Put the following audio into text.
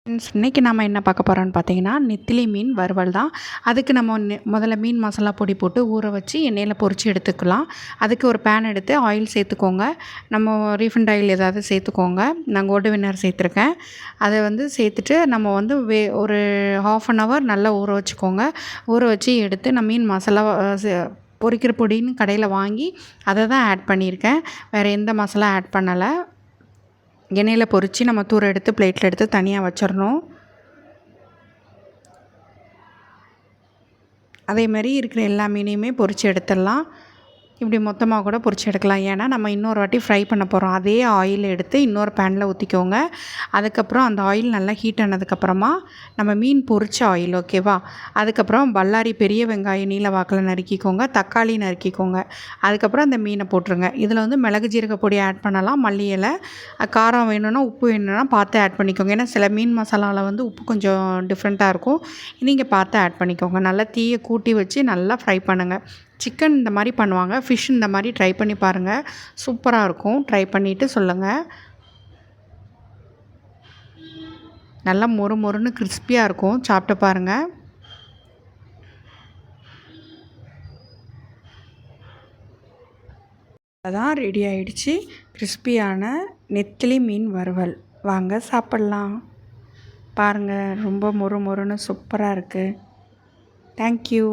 Friends, இன்றைக்கி நம்ம என்ன பார்க்க போகிறோம்னு பார்த்தீங்கன்னா, நெத்திலி மீன் வறுவல் தான். அதுக்கு நம்ம முதல்ல மீன் மசாலா பொடி போட்டு ஊற வச்சு எண்ணெயில் பொரித்து எடுத்துக்கலாம். அதுக்கு ஒரு பேன் எடுத்து ஆயில் சேர்த்துக்கோங்க. நம்ம ரீஃபைண்ட் ஆயில் ஏதாவது சேர்த்துக்கோங்க. நான் கோல்டு வின்னர் சேர்த்துருக்கேன். அதை சேர்த்துட்டு நம்ம ஒரு 1/2 அன் ஹவர் நல்லா ஊற வச்சுக்கோங்க. ஊற வச்சு எடுத்து நான் மீன் மசாலா பொரிக்கிற பொடின்னு கடையில் வாங்கி அதை தான் ஆட் பண்ணியிருக்கேன். வேறு எந்த மசாலா ஆட் பண்ணலை. எண்ணெயில் பொரித்து நம்ம தூர எடுத்து பிளேட்டில் எடுத்து தனியாக வச்சிடணும். அதேமாதிரி இருக்கிற எல்லா மீனையுமே பொரித்து எடுத்துடலாம். இப்படி மொத்தமாக கூட பொரித்து எடுக்கலாம். ஏன்னா நம்ம இன்னொரு வாட்டி ஃப்ரை பண்ண போகிறோம். அதே ஆயில் எடுத்து இன்னொரு பேனில் ஊற்றிக்கோங்க. அதுக்கப்புறம் அந்த ஆயில் நல்லா ஹீட் ஆனதுக்கப்புறமா நம்ம மீன் பொரிச்ச ஆயில், ஓகேவா? அதுக்கப்புறம் பல்லாரி பெரிய வெங்காயம் நீல வாக்கில் நறுக்கிக்கோங்க. தக்காளி நறுக்கிக்கோங்க. அதுக்கப்புறம் அந்த மீனை போட்டுருங்க. இதில் மிளகு ஜீரக பொடி ஆட் பண்ணலாம். மல்லி இலை, காரம் வேணும்னா உப்பு வேணும்னா பார்த்து ஆட் பண்ணிக்கோங்க. ஏன்னா சில மீன் மசாலாவில் உப்பு கொஞ்சம் டிஃப்ரெண்ட்டாக இருக்கும். நீங்கள் பார்த்து ஆட் பண்ணிக்கோங்க. நல்லா தீயை கூட்டி வச்சு நல்லா ஃப்ரை பண்ணுங்கள். சிக்கன் இந்த மாதிரி பண்ணுவாங்க. ஃபிஷ் இந்த மாதிரி ட்ரை பண்ணி பாருங்கள். சூப்பராக இருக்கும். ட்ரை பண்ணிவிட்டு சொல்லுங்கள். நல்லா மொறு மொறுன்னு கிறிஸ்பியாக இருக்கும். சாப்பிட்டு பாருங்கள். அதான் ரெடி ஆயிடுச்சு. கிறிஸ்பியான நெத்திலி மீன் வறுவல். வாங்க சாப்பிட்லாம். பாருங்கள், ரொம்ப மொறு மொறுன்னு சூப்பராக இருக்குது. தேங்க்யூ.